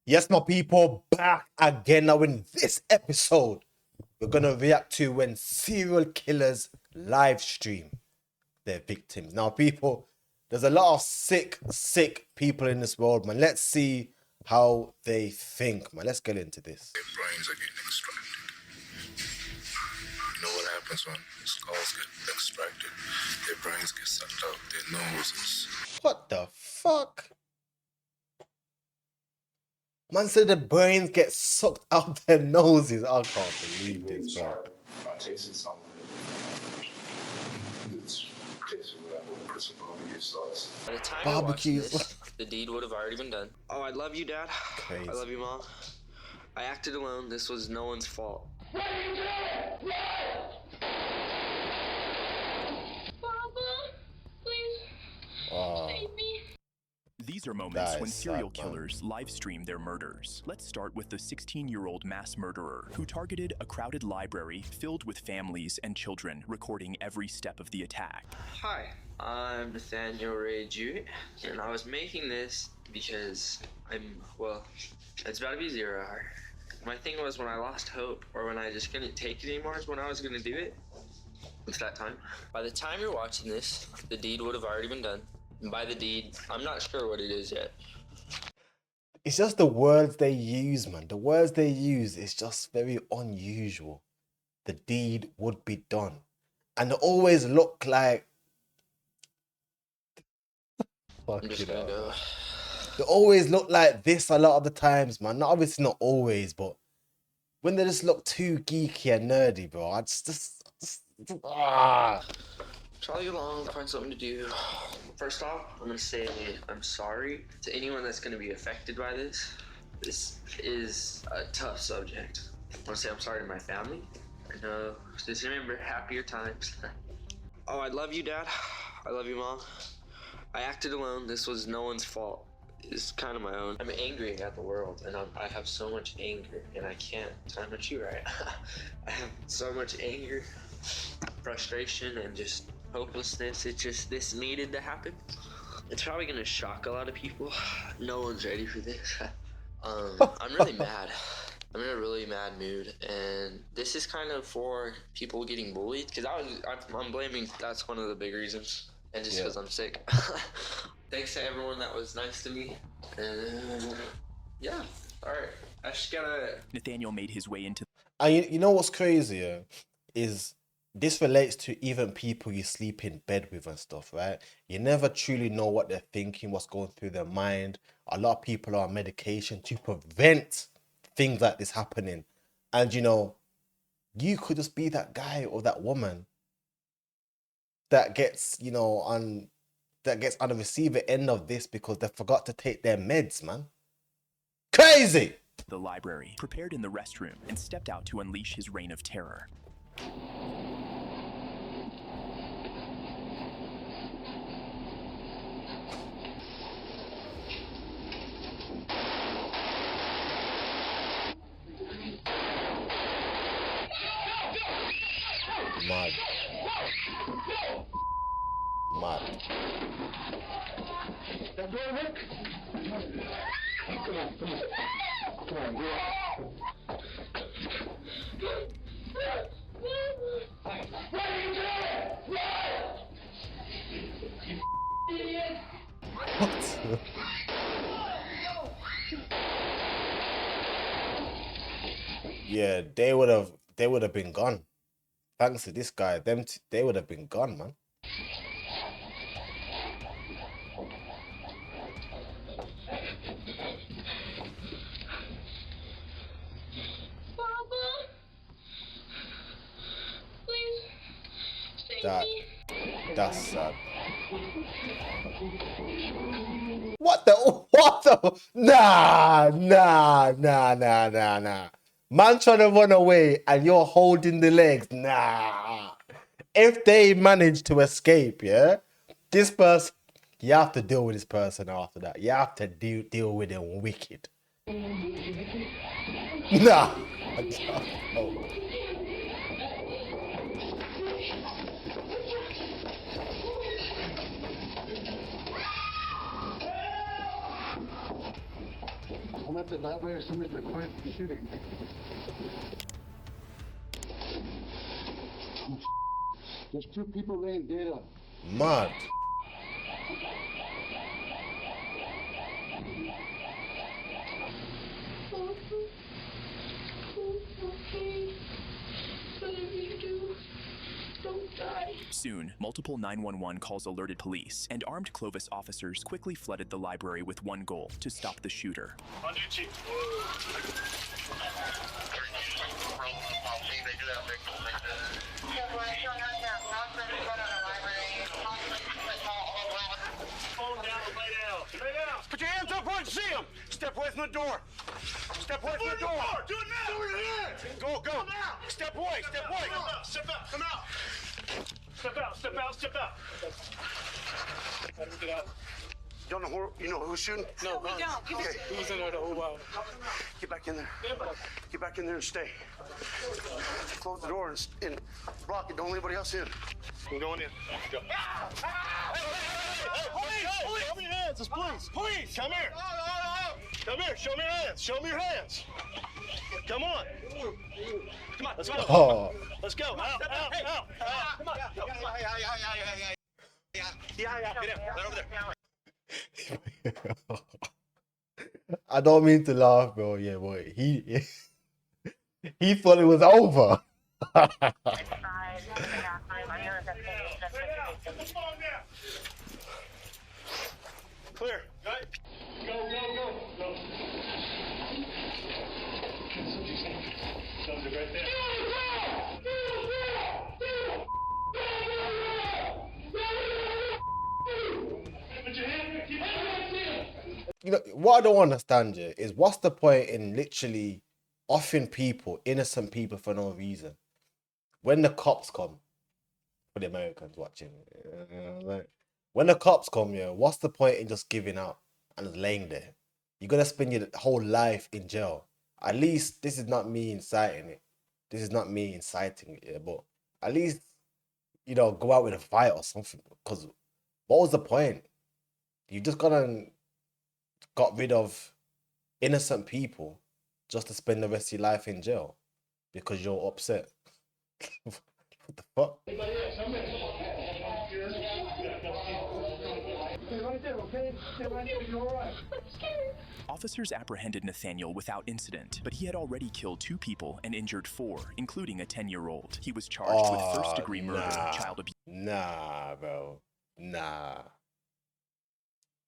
Yes, my people, back again. Now in this episode, we're going to react to when serial killers live stream their victims. Now, people, there's a lot of sick people in this world, man. Let's see how they think, man. Let's get into this. Their brains are getting extracted. You know what happens when skulls get extracted? Their brains get sucked out, their noses. What the fuck? Man said the brains get sucked out their noses. I can't believe this, bro. I tasted something. It's tasted what I would put some barbecue sauce. By the time Barbecue you're watching this, the deed would have already been done. Oh, I love you, Dad. Crazy. I love you, Mom. I acted alone. This was no one's fault. These are moments That when is serial sad, man. killers live stream their murders. Let's start with the 16-year-old mass murderer who targeted a crowded library filled with families and children, recording every step of the attack. Hi, I'm Nathaniel Ray Jewett, and I was making this because it's about to be 0 hour. My thing was when I lost hope or when I just couldn't take it anymore is when I was going to do it. It's that time. By the time you're watching this, the deed would have already been done. And by the deed, I'm not sure what it is yet. It's just the words they use, man. The words they use is just very unusual. The deed would be done. And they always look like... I'm just gonna go. They always look like this a lot of the times, man. Not obviously not always, but when they just look too geeky and nerdy, bro. I just Try to get along, find something to do. First off, I'm gonna say I'm sorry to anyone that's gonna be affected by this. This is a tough subject. I wanna say I'm sorry to my family. I know, just remember happier times. Oh, I love you, Dad. I love you, Mom. I acted alone. This was no one's fault. It's kind of my own. I'm angry at the world, and I have so much anger, and I can't time at you right. I have so much anger, frustration, and just hopelessness. It's just this needed to happen. It's probably gonna shock a lot of people. No one's ready for this. I'm really mad. I'm in a really mad mood, and this is kind of for people getting bullied, because I'm blaming, that's one of the big reasons, and just because I'm sick. Thanks to everyone that was nice to me, and yeah, alright, I just gotta... Nathaniel made his way into... And you know what's crazier is this relates to even people you sleep in bed with and stuff, right? You never truly know what they're thinking, what's going through their mind. A lot of people are on medication to prevent things like this happening. And you know, you could just be that guy or that woman that gets, you know, on the receiver end of this because they forgot to take their meds, man. Crazy! the library, prepared in the restroom, and stepped out to unleash his reign of terror. Mad. Mad. What? Yeah, they would have been gone. Thanks to this guy, they would have been gone, man. That's sad. What the? Nah. Man trying to run away and you're holding the legs. Nah. If they manage to escape, yeah, this person, you have to deal with this person after that. You have to deal with them wicked. Nah. Oh. I'm at the library. Somebody's required for shooting. There's 2 people laying dead up. Mad. Soon, multiple 911 calls alerted police, and armed Clovis officers quickly flooded the library with one goal: to stop the shooter. On your chief. Put your hands up where I can see him. Step away from the door. Step away from the door. Do it now. Do it now. Go, go. Come out. Step away. Step away. Step out. Come out. Step out. Step out. Step out. Let him get out. You know who's shooting? No, we don't. Okay. He was in there the whole while. Get back in there. Get back in there and stay. Close the door and block it. Don't let anybody else in. I'm going in. Go. Police! Show me your hands. It's police. Police, come here. Come here. Show me your hands. Show me your hands. Come on. Come on. Let's go. Oh. Let's go. Out. Come on. Yeah. Get in. Right over there. I don't mean to laugh, bro. Yeah, boy. He thought it was over. Clear. Go. Right there. You know what I don't understand here is what's the point in literally offing people, innocent people, for no reason? When the cops come, for the Americans watching, like, when the cops come, yeah, what's the point in just giving up and just laying there? You're gonna spend your whole life in jail. At least this is not me inciting it. This is not me inciting it, yeah, but at least, you know, go out with a fight or something. Because what was the point? You just got rid of innocent people just to spend the rest of your life in jail because you're upset. What the fuck? Officers apprehended Nathaniel without incident, but he had already killed 2 people and injured 4, including a 10-year-old. He was charged with first-degree murder, child abuse. Nah, bro. Nah.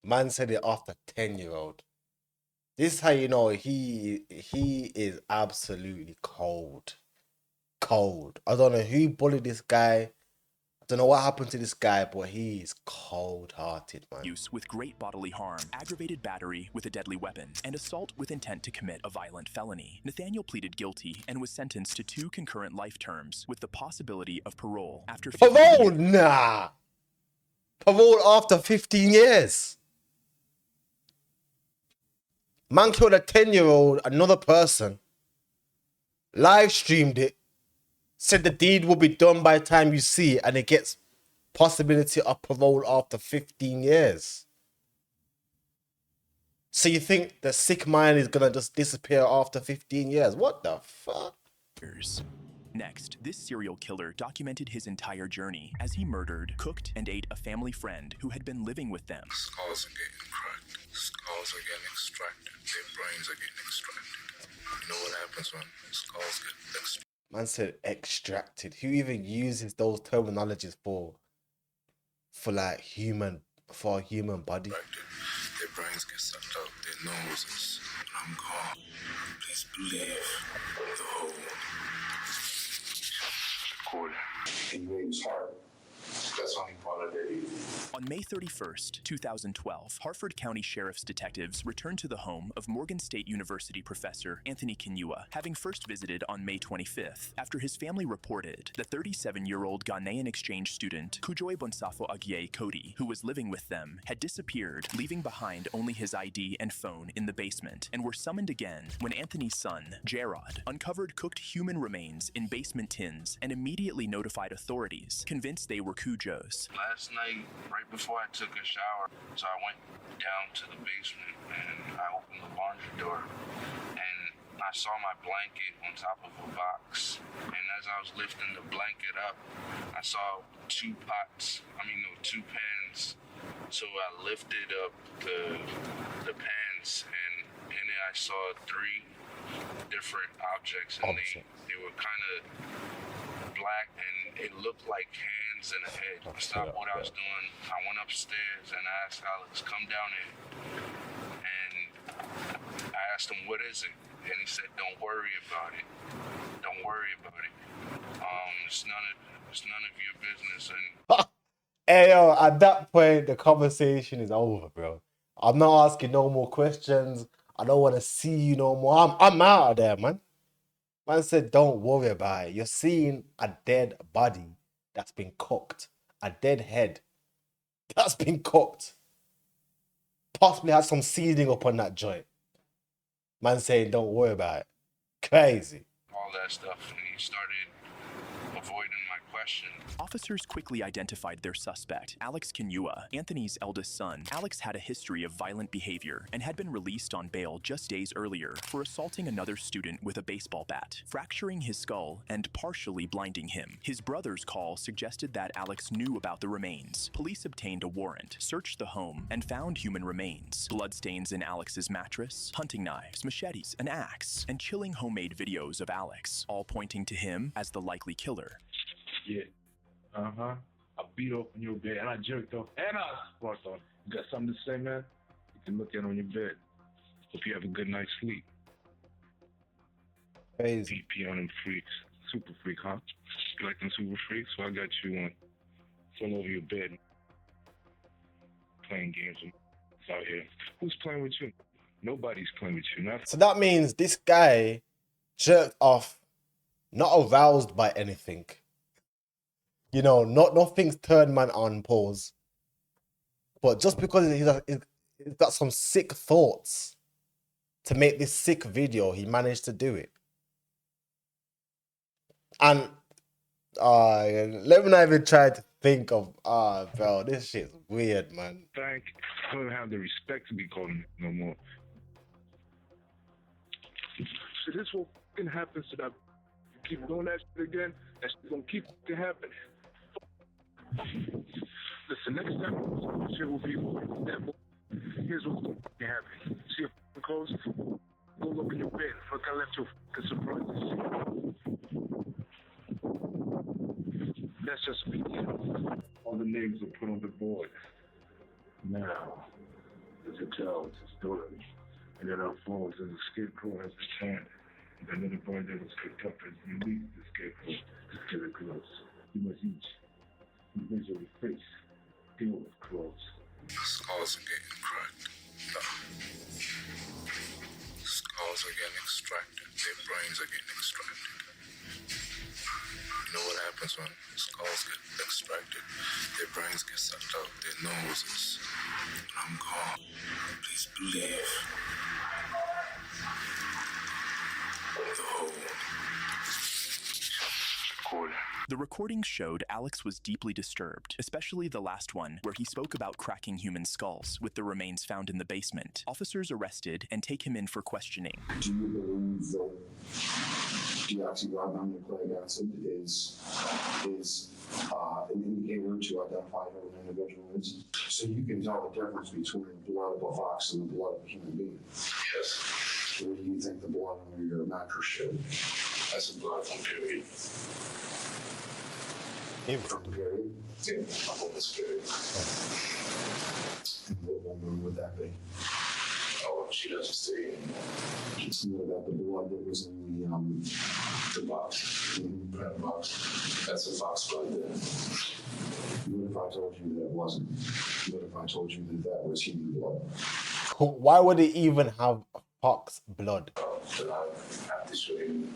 Man said it after 10-year-old. This is how you know he is absolutely cold. Cold. I don't know who bullied this guy. I don't know what happened to this guy, but he is cold-hearted, man. Use with great bodily harm, aggravated battery with a deadly weapon, and assault with intent to commit a violent felony. Nathaniel pleaded guilty and was sentenced to 2 concurrent life terms with the possibility of parole after 15 Parole? years. Nah. Parole after 15 years. Man killed a 10-year-old, another person, live streamed it, said the deed will be done by the time you see it, and it gets possibility of parole after 15 years. So you think the sick mind is gonna just disappear after 15 years? What the fuck? Next, this serial killer documented his entire journey as he murdered, cooked, and ate a family friend who had been living with them. Skulls are getting cracked. Skulls are getting extracted. Their brains are getting extracted. You know what happens when skulls get extracted? Man said extracted. Who even uses those terminologies for like for a human body? Their brains get sucked out. Their noses. I'm gone. Please believe the whole. Cool. He made his heart. That's only part of their evil. On May 31st, 2012, Harford County Sheriff's detectives returned to the home of Morgan State University professor Anthony Kinyua, having first visited on May 25th after his family reported that 37-year-old Ghanaian exchange student Kujoy Bonsafo Agie Cody, who was living with them, had disappeared, leaving behind only his ID and phone in the basement, and were summoned again when Anthony's son, Gerard, uncovered cooked human remains in basement tins and immediately notified authorities, convinced they were Kujo's. Last night, right right before I took a shower. So I went down to the basement and I opened the laundry door and I saw my blanket on top of a box. And as I was lifting the blanket up, I saw two pans. So I lifted up the pans and in it I saw three different objects and they were kind of black and it looked like hands and a head. I stopped what I was doing. I went upstairs and I asked Alex, come down here. And I asked him, what is it? And he said, don't worry about it. Don't worry about it. It's none of your business. And Hey, yo, at that point, the conversation is over, bro. I'm not asking no more questions. I don't want to see you no more. I'm out of there, man. Man said, don't worry about it. You're seeing a dead body that's been cooked. A dead head that's been cooked. Possibly has some seasoning up on that joint. Man saying, don't worry about it. Crazy. all that stuff, and he started avoiding my question. Officers quickly identified their suspect, Alex Kinua, Anthony's eldest son. Alex had a history of violent behavior and had been released on bail just days earlier for assaulting another student with a baseball bat, fracturing his skull and partially blinding him. His brother's call suggested that Alex knew about the remains. Police obtained a warrant, searched the home, and found human remains. Bloodstains in Alex's mattress, hunting knives, machetes, an axe, and chilling homemade videos of Alex, all pointing to him as the likely killer. Yeah. I beat off on your bed and I jerked off and I sparked on. You got something to say, man? You can look at on your bed. Hope you have a good night's sleep. Crazy. DP on them freaks. Super freak, huh? You like them super freaks? So I got you on. All over your bed. Playing games with out here. Who's playing with you? Nobody's playing with you. Not So that means this guy jerked off, not aroused by anything. You know, nothing's turned man on pause. But just because he's got some sick thoughts to make this sick video, he managed to do it. And let me not even try to think of, bro, this shit's weird, man. I don't have the respect to be called no more. So this will fucking happen so that you keep doing that shit again, that shit gonna keep happening. Listen, next time shit will be that. Here's what's gonna happen. See your fucking clothes? Go look in your bed. Fuck, I left your fucking surprises. That's just me. All the names are put on the board. Now, there's a tell, it's a story. And then our phones and the scapegoat has returned. And another boy that was picked up has released the scapegoat to kill the clothes. You must each measure your face, deal with clothes. Skulls are getting cracked. No. Skulls are getting extracted. Their brains are getting extracted. You know what happens when skulls get extracted? Their brains get sucked out, their noses. I'm gone. Please believe. The whole recording. The recording showed Alex was deeply disturbed, especially the last one, where he spoke about cracking human skulls with the remains found in the basement. Officers arrested and take him in for questioning. Do you believe that deoxyribonucleic acid is an indicator to identify who an individual is? So you can tell the difference between the blood of a fox and the blood of a human being? Yes. What do you think the blood under your mattress showed? That's a blood from period. From the period? Yeah, my woman's period. And what woman would that be? Oh, she doesn't stay anymore. What about the blood that was in The box. The box. That's a fox blood there. What if I told you that it wasn't? What if I told you that that was human blood? Why would it even have fox blood? But I have to show you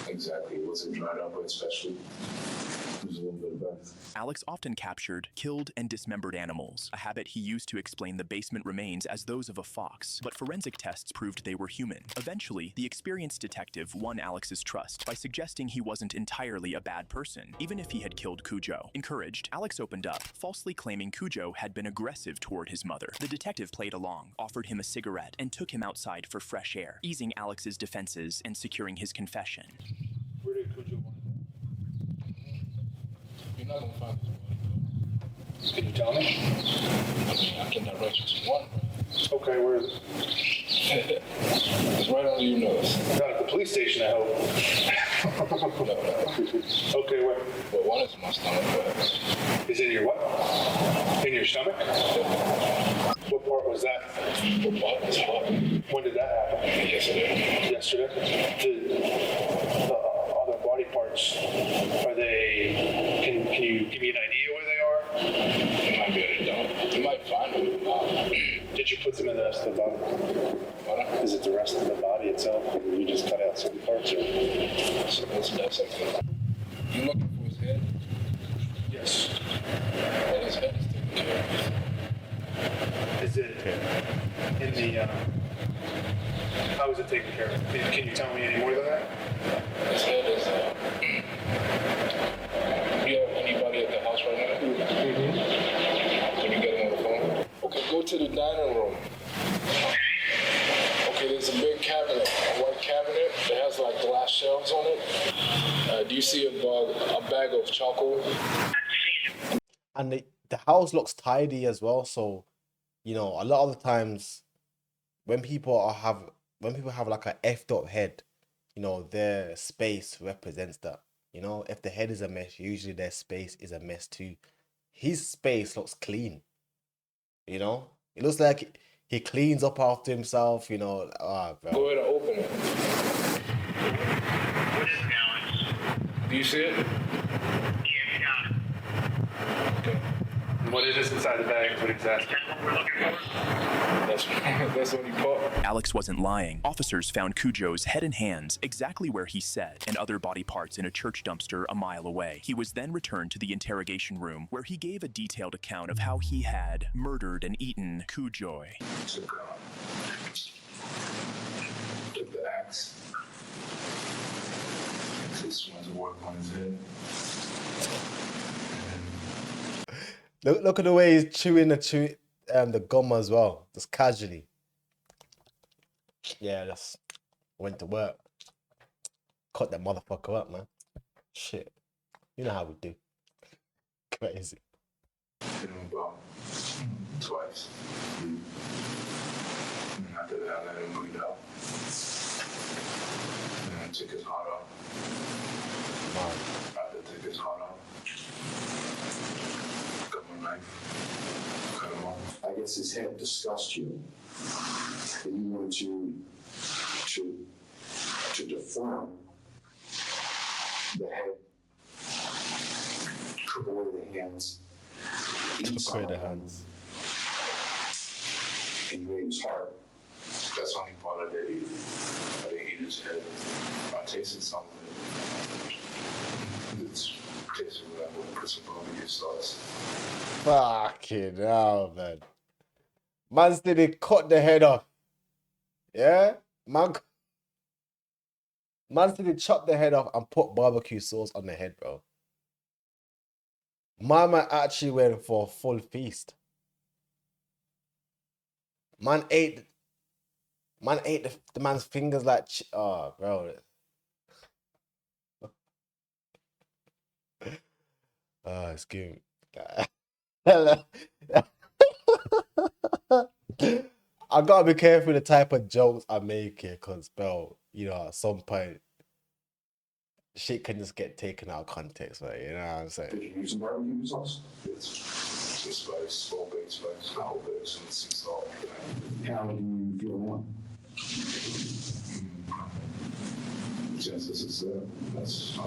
exactly what's it dried up with, especially There's a little bit of both. Alex often captured, killed, and dismembered animals, a habit he used to explain the basement remains as those of a fox, but forensic tests proved they were human. Eventually, the experienced detective won Alex's trust by suggesting he wasn't entirely a bad person, even if he had killed Cujo. Encouraged, Alex opened up, falsely claiming Cujo had been aggressive toward his mother. The detective played along, offered him a cigarette, and took him outside for fresh air, easing Alex's defenses and securing his confession. Where did Cujo want to go? You're not gonna find this body. Can you tell me? I mean, I can direct you to one. Okay, where is it? It's right under your nose. Not at the police station, I hope. No. Okay, where? Well, one is in my stomach, but... Is it in your what? In your stomach? What part was that? What part was hot. When did that happen? Yesterday. Yesterday? The other body parts, are they... Can you give me an idea where they are? You might be able to dump. You might find them. Did you put them in the rest of the body? What? Is it the rest of the body itself? Or did you just cut out certain parts? Or... So let's dissect it. You looking for his head? Yes. Well, his head is taken care of. Is it in the, how is it taken care of? Can you tell me any more than that? His head is, you have anybody at the house right now? Mm-hmm. Can you get him on the phone? Okay, go to the dining room. Okay, there's a big cabinet, a white cabinet that has like glass shelves on it. Do you see a bag of charcoal? And the house looks tidy as well, so you know, a lot of the times when people have like a effed up head, you know, their space represents that. You know, if the head is a mess, usually their space is a mess too. His space looks clean. You know, it looks like he cleans up after himself. You know, bro. Go ahead and open it. What is it, Alex? Do you see it? Yeah, got it. Okay. What is inside the bag? What exactly? That's what we're looking for. That's what he caught. Alex wasn't lying. Officers found Cujo's head and hands exactly where he said, and other body parts in a church dumpster a mile away. He was then returned to the interrogation room, where he gave a detailed account of how he had murdered and eaten Cujo. Took the axe. This one's work on his head. Look at the way he's chewing the gum as well, just casually. Yeah, just went to work. Cut that motherfucker up, man. Shit. You know how we do. Crazy. Hit him about twice. And after that, I let him bleed out. And I took his heart off. Man. After I took his heart off, got my knife, cut him off. I guess his head disgusted you. And you wanted to deform the head, strip away the hands, eat some of them, and you ate his heart. That's the only part I did eat. I didn't eat his head. I tasted some of it. It's tasted what I would put some barbecue sauce. Fucking hell, man. Man said he cut the head off. Yeah? Man said he chopped the head off and put barbecue sauce on the head, bro. Mama actually went for a full feast. Man ate the man's fingers like... Oh, bro. Oh, it's cute. I gotta be careful the type of jokes I make here, cause bro, you know, at some point shit can just get taken out of context, right? You know what I'm saying? Did you use some barbecue sauce? It's just spice, small big spice, whole bit, some sea salt. How do you feel now? Since this is that's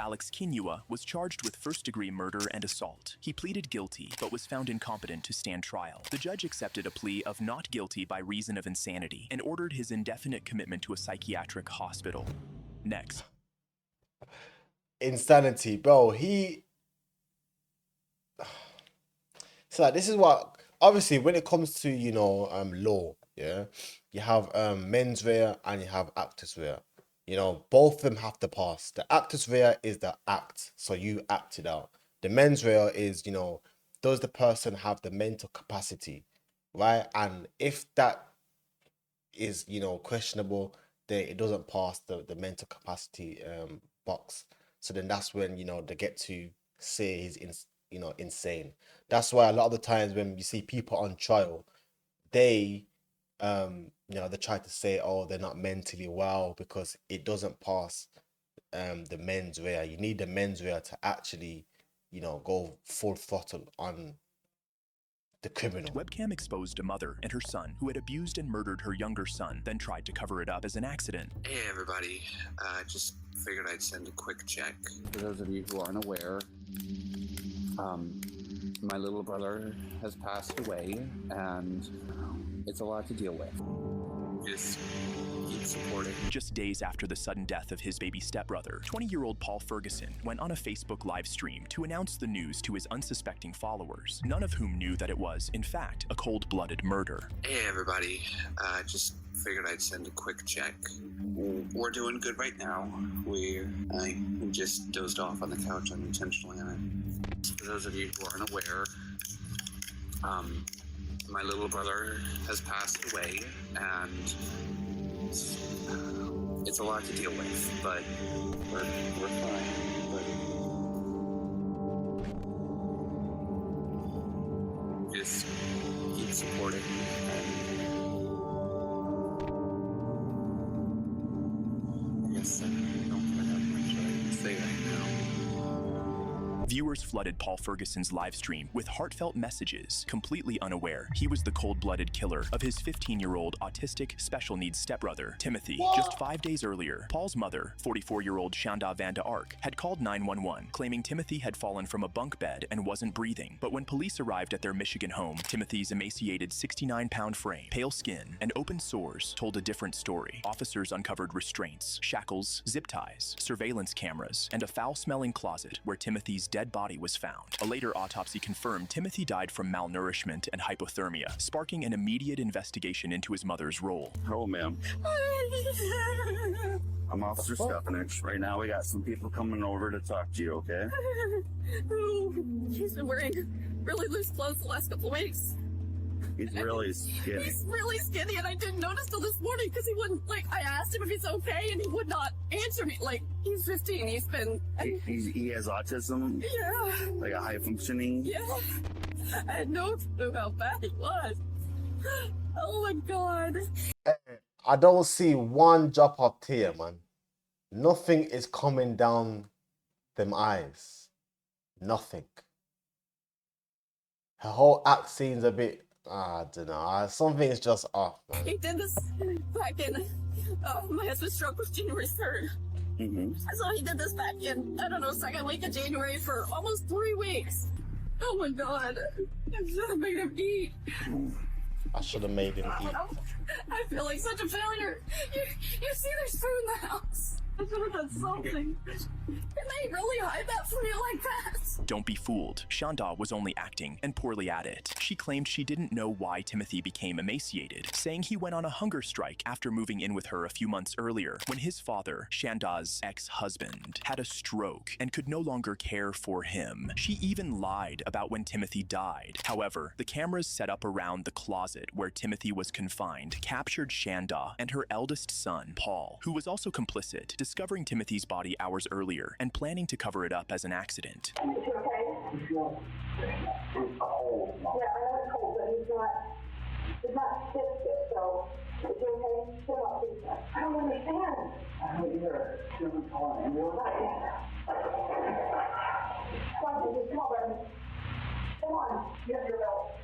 Alex Kinua was charged with first-degree murder and assault. He pleaded guilty, but was found incompetent to stand trial. The judge accepted a plea of not guilty by reason of insanity and ordered his indefinite commitment to a psychiatric hospital. Next. insanity, bro. So like, this is what, obviously when it comes to, you know, law, yeah, you have menswear and you have activewear. You know, both of them have to pass. The activewear is the act, so you act it out. The menswear is, you know, does the person have the mental capacity, right? And if that is, you know, questionable, then it doesn't pass the mental capacity box. So then that's when, you know, they get to say he's you know, insane. That's why a lot of the times when you see people on trial, they you know, they try to say, oh, they're not mentally well because it doesn't pass the menswear. You need the menswear to actually, you know, go full throttle on the criminal. Webcam exposed a mother and her son who had abused and murdered her younger son, then tried to cover it up as an accident. Hey everybody, just figured I'd send a quick check. For those of you who aren't aware, my little brother has passed away, and it's a lot to deal with. Just keep supporting. Just days after the sudden death of his baby stepbrother, 20-year-old Paul Ferguson went on a Facebook live stream to announce the news to his unsuspecting followers, none of whom knew that it was, in fact, a cold-blooded murder. Hey everybody, just figured I'd send a quick check. We're doing good right now. I just dozed off on the couch unintentionally, and for those of you who aren't aware, my little brother has passed away, and it's a lot to deal with, but we're fine. But just keep supporting. I guess I don't have much to say right now. Viewers flooded Paul Ferguson's live stream with heartfelt messages, completely unaware he was the cold-blooded killer of his 15-year-old autistic special needs stepbrother, Timothy. What? Just 5 days earlier, Paul's mother, 44-year-old Shanda Van de Ark, had called 911, claiming Timothy had fallen from a bunk bed and wasn't breathing. But when police arrived at their Michigan home, Timothy's emaciated 69-pound frame, pale skin, and open sores told a different story. Officers uncovered restraints, shackles, zip ties, surveillance cameras, and a foul-smelling closet where Timothy's dead body was found. A later autopsy confirmed Timothy died from malnourishment and hypothermia, sparking an immediate investigation into his mother's role. Hello, ma'am. I'm Officer Stefanich. Right now we got some people coming over to talk to you, okay? He's been wearing really loose clothes the last couple of weeks. He's really skinny. He's really skinny, and I didn't notice till this morning because he wouldn't, like, I asked him if he's okay, and he would not answer me. Like, he's 15, he's been... He has autism? Yeah. Like a high functioning? Yeah. I had no clue how bad he was. Oh my God. I don't see one drop of tear, man. Nothing is coming down them eyes. Nothing. Her whole act seems a bit, I don't know, something is just off, man. He did this back in, my husband's stroke was January 3rd. So he did this back in, I don't know, second week of January for almost 3 weeks. Oh my God. I should have made him eat. I should have made him eat. I feel like such a failure. You see there's food in the house. I should have done something. Can they really hide that from you like that? Don't be fooled. Shanda was only acting, and poorly at it. She claimed she didn't know why Timothy became emaciated, saying he went on a hunger strike after moving in with her a few months earlier, when his father, Shanda's ex-husband, had a stroke and could no longer care for him. She even lied about when Timothy died. However, the cameras set up around the closet where Timothy was confined captured Shanda and her eldest son, Paul, who was also complicit, discovering Timothy's body hours earlier and planning to cover it up as an accident. Is he okay? It's cold. Yeah, I know it's cold, but he's not sick, so is he okay? Chill out, please. I don't understand. I don't either. Chill and calm. You're right. Come on, come on, Brandon. Come on, get your belt.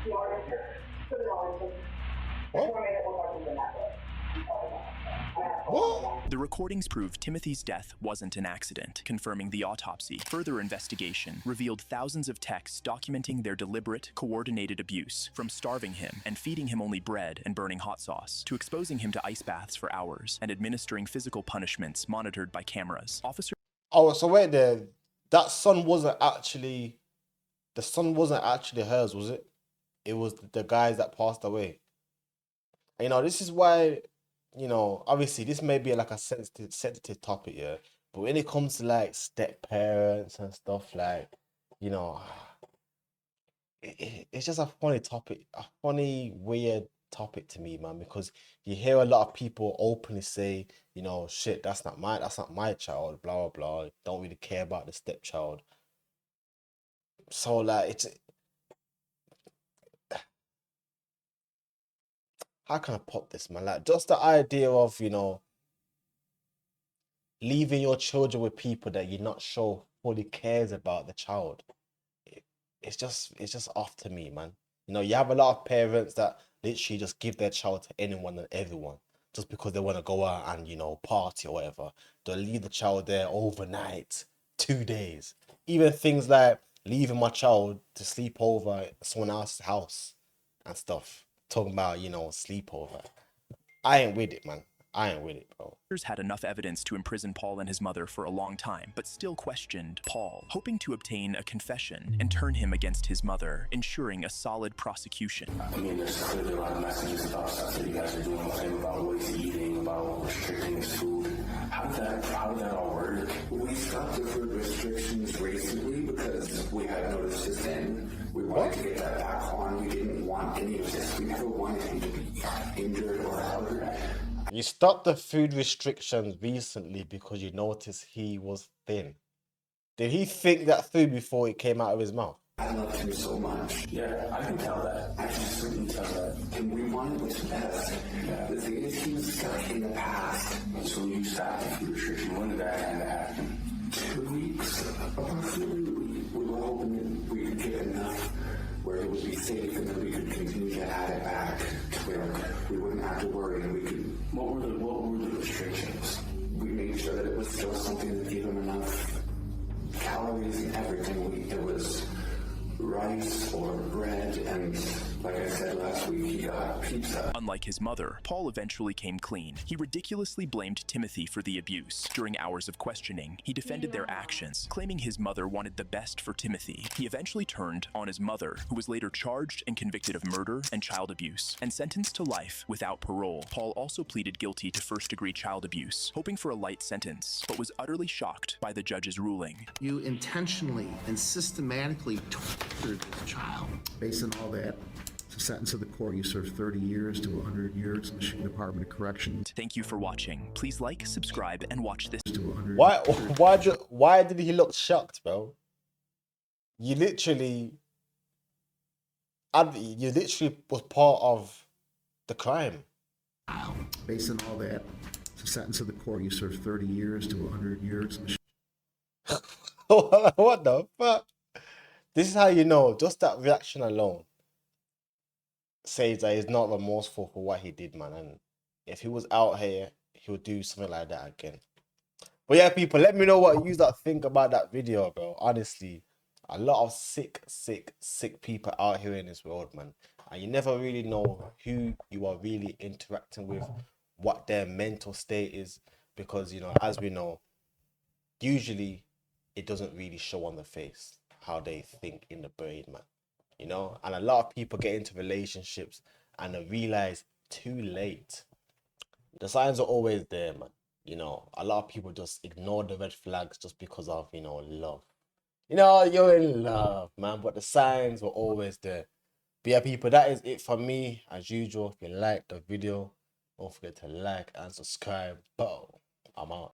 You are here. Put it on, please. What? I want to make it look like he's in that way. What? The recordings proved Timothy's death wasn't an accident, confirming the autopsy. Further investigation revealed thousands of texts documenting their deliberate, coordinated abuse, from starving him and feeding him only bread and burning hot sauce, to exposing him to ice baths for hours and administering physical punishments monitored by cameras. Officers. Oh, so wait there. That son wasn't actually... The son wasn't actually hers, was it? It was the guys that passed away. And, you know, this is why, you know, obviously this may be like a sensitive topic, yeah. But when it comes to like step parents and stuff, like, you know, it's just a funny topic, a funny, weird topic to me, man, because you hear a lot of people openly say, you know, shit, that's not my child, blah, blah, blah. Don't really care about the stepchild. So like, it's... How can I put this, man? Like, just the idea of, you know, leaving your children with people that you're not sure fully cares about the child. It's just off to me, man. You know, you have a lot of parents that literally just give their child to anyone and everyone just because they want to go out and, you know, party or whatever. They'll leave the child there overnight, 2 days. Even things like leaving my child to sleep over at someone else's house and stuff. Talking about, you know, sleepover. I ain't with it, man. I ain't with it, bro. Had enough evidence to imprison Paul and his mother for a long time, but still questioned Paul, hoping to obtain a confession and turn him against his mother, ensuring a solid prosecution. I mean, there's clearly a lot of messages about stuff that you guys are doing with him, about what he's eating, about restricting his food. How did that all work? We stopped the food restrictions recently because we had noticed his then. We wanted to get that back on. We didn't want any of this. We never wanted him to be injured or hurt. You stopped the food restrictions recently because you noticed he was thin. Did he think that through before it came out of his mouth? I loved him so much. Yeah, I can tell that. I just couldn't tell that. And we wanted what's best. Yeah. The thing is, he was stuck in the past. So you stopped the food restriction. When did that kind of happen? 2 weeks. Approximately. We were hoping that we could get enough where it would be safe and then we could continue to add it back to where we wouldn't have to worry and we could... What were the restrictions? We made sure that it was still something that gave him enough calories and everything. It was rice or bread, and like I said last week, he got pizza. Unlike his mother, Paul eventually came clean. He ridiculously blamed Timothy for the abuse. During hours of questioning, he defended their actions, claiming his mother wanted the best for Timothy. He eventually turned on his mother, who was later charged and convicted of murder and child abuse, and sentenced to life without parole. Paul also pleaded guilty to first-degree child abuse, hoping for a light sentence, but was utterly shocked by the judge's ruling. You intentionally and systematically tortured this child. Based on all that, the sentence of the court, you serve 30 years to 100 years in the Michigan Department of Corrections. Thank you for watching. Please like, subscribe, and watch this. Why did he look shocked, bro? You literally was part of the crime. Based on all that, the sentence of the court, you serve 30 years to 100 years in the What the fuck? This is how you know, just that reaction alone says that he's not remorseful for what he did, man. And if he was out here, he would do something like that again. But yeah, people, let me know what you think about that video, bro. Honestly, a lot of sick people out here in this world, man. And you never really know who you are really interacting with, what their mental state is. Because, you know, as we know, usually it doesn't really show on the face how they think in the brain, man. You know, and a lot of people get into relationships and they realize too late. The signs are always there, man. You know, a lot of people just ignore the red flags just because of, you know, love. You know, you're in love, man, but the signs were always there. But yeah, people, that is it for me. As usual, if you liked the video, don't forget to like and subscribe. Boom, I'm out.